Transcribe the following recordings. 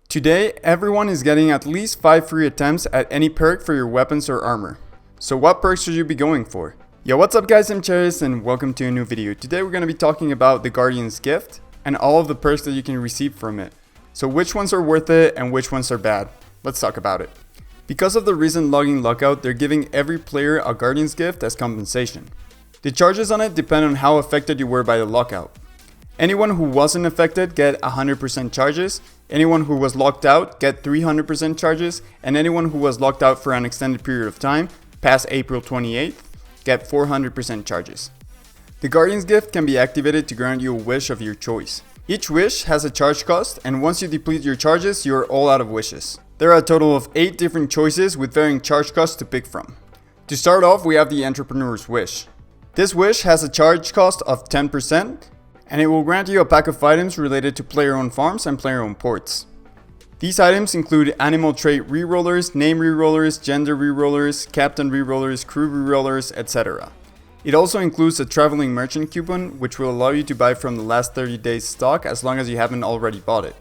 Today, everyone is getting at least 5 free attempts at any perk for your weapons or armor. So what perks should you be going for? Yo, what's up guys, I'm Charis and welcome to a new video. Today we're going to be talking about the Guardian's Gift and all of the perks that you can receive from it. So which ones are worth it and which ones are bad? Let's talk about it. Because of the recent logging lockout, they're giving every player a Guardian's Gift as compensation. The charges on it depend on how affected you were by the lockout. Anyone who wasn't affected get 100% charges, anyone who was locked out get 300% charges, and anyone who was locked out for an extended period of time, past April 28th, get 400% charges. The Guardian's Gift can be activated to grant you a wish of your choice. Each wish has a charge cost, and once you deplete your charges, you are all out of wishes. There are a total of 8 different choices with varying charge costs to pick from. To start off, we have the Entrepreneur's Wish. This wish has a charge cost of 10%, and it will grant you a pack of items related to player-owned farms and player-owned ports. These items include animal trait rerollers, name rerollers, gender rerollers, captain rerollers, crew rerollers, etc. It also includes a traveling merchant coupon, which will allow you to buy from the last 30 days stock as long as you haven't already bought it.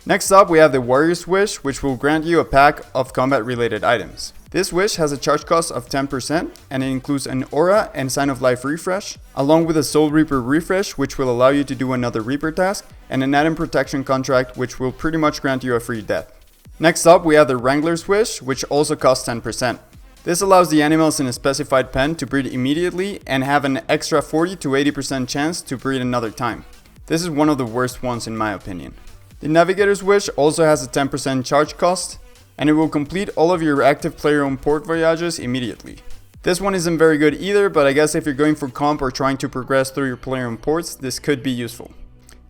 Next up, we have the Warrior's Wish, which will grant you a pack of combat-related items. This wish has a charge cost of 10%, and it includes an Aura and Sign of Life refresh, along with a Soul Reaper refresh, which will allow you to do another Reaper task, and an Atom Protection contract, which will pretty much grant you a free death. Next up, we have the Wrangler's Wish, which also costs 10%. This allows the animals in a specified pen to breed immediately and have an extra 40 to 80% chance to breed another time. This is one of the worst ones in my opinion. The Navigator's Wish also has a 10% charge cost, and it will complete all of your active player-owned port voyages immediately. This one isn't very good either, but I guess if you're going for comp or trying to progress through your player-owned ports, this could be useful.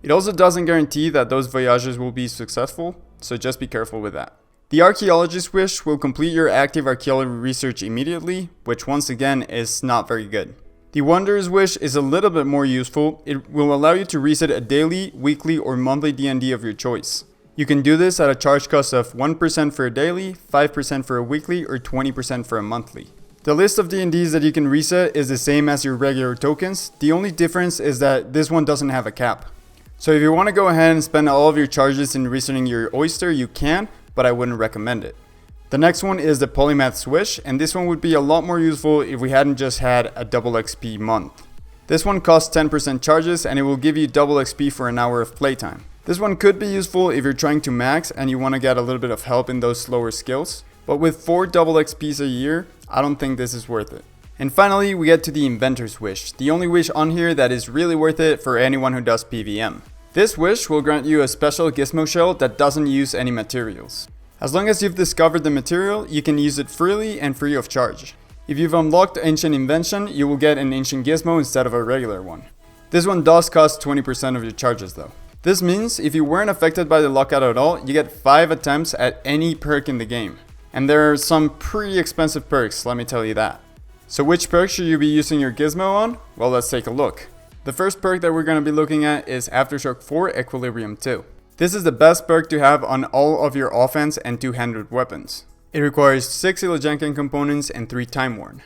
It also doesn't guarantee that those voyages will be successful, so just be careful with that. The Archaeologist's Wish will complete your active archaeology research immediately, which once again is not very good. The Wanderer's Wish is a little bit more useful. It will allow you to reset a daily, weekly, or monthly D&D of your choice. You can do this at a charge cost of 1% for a daily, 5% for a weekly, or 20% for a monthly. The list of D&Ds that you can reset is the same as your regular tokens. The only difference is that this one doesn't have a cap. So if you want to go ahead and spend all of your charges in resetting your oyster, you can, but I wouldn't recommend it. The next one is the Polymath's Wish, and this one would be a lot more useful if we hadn't just had a double XP month. This one costs 10% charges, and it will give you double XP for an hour of playtime. This one could be useful if you're trying to max and you want to get a little bit of help in those slower skills, but with 4 double XPs a year, I don't think this is worth it. And finally, we get to the Inventor's Wish, the only wish on here that is really worth it for anyone who does PVM. This wish will grant you a special gizmo shell that doesn't use any materials. As long as you've discovered the material, you can use it freely and free of charge. If you've unlocked Ancient Invention, you will get an Ancient Gizmo instead of a regular one. This one does cost 20% of your charges though. This means if you weren't affected by the lockout at all, you get 5 attempts at any perk in the game. And there are some pretty expensive perks, let me tell you that. So which perk should you be using your gizmo on? Well, let's take a look. The first perk that we're going to be looking at is Aftershock 4 Equilibrium 2. This is the best perk to have on all of your offense and two-handed weapons. It requires 6 Illegenkan components and 3 Time Worn.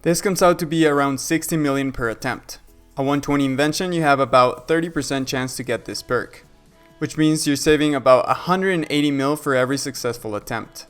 This comes out to be around 60 million per attempt. At 120 invention, you have about 30% chance to get this perk, which means you're saving about 180 mil for every successful attempt.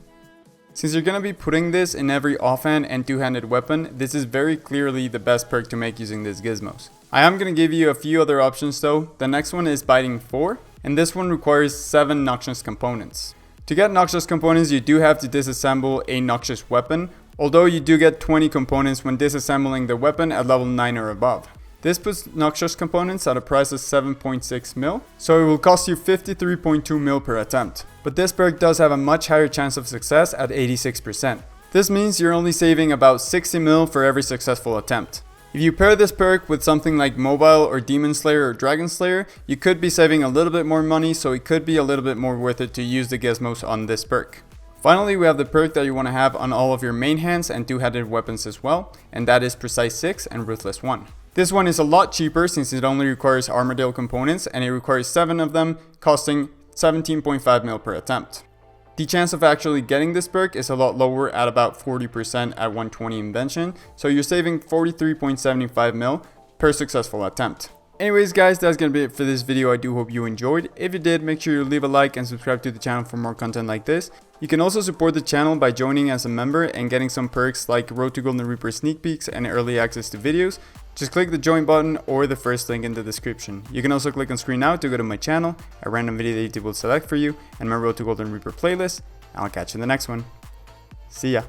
Since you're going to be putting this in every offhand and two-handed weapon, this is very clearly the best perk to make using these gizmos. I am going to give you a few other options though. The next one is Biting 4, and this one requires 7 Noxious components. To get Noxious components, you do have to disassemble a Noxious weapon, although you do get 20 components when disassembling the weapon at level 9 or above. This puts Noxious components at a price of 7.6 mil, so it will cost you 53.2 mil per attempt. But this perk does have a much higher chance of success at 86%. This means you're only saving about 60 mil for every successful attempt. If you pair this perk with something like Mobile or Demon Slayer or Dragon Slayer, you could be saving a little bit more money, so it could be a little bit more worth it to use the gizmos on this perk. Finally, we have the perk that you want to have on all of your main hands and two-handed weapons as well, and that is Precise 6 and Ruthless 1. This one is a lot cheaper since it only requires Armadale components and it requires 7 of them, costing 17.5 mil per attempt. The chance of actually getting this perk is a lot lower at about 40% at 120 invention, so you're saving 43.75 mil per successful attempt. anyways guys, that's gonna be it for this video. I do hope you enjoyed. If you did, make sure you leave a like and subscribe to the channel for more content like this. You can also support the channel by joining as a member and getting some perks like Road to Golden Reaper sneak peeks and early access to videos. Just click the join button or the first link in the description. You can also click on screen now to go to my channel, a random video that YouTube will select for you, and my Road to Golden Reaper playlist. I'll catch you in the next one. See ya.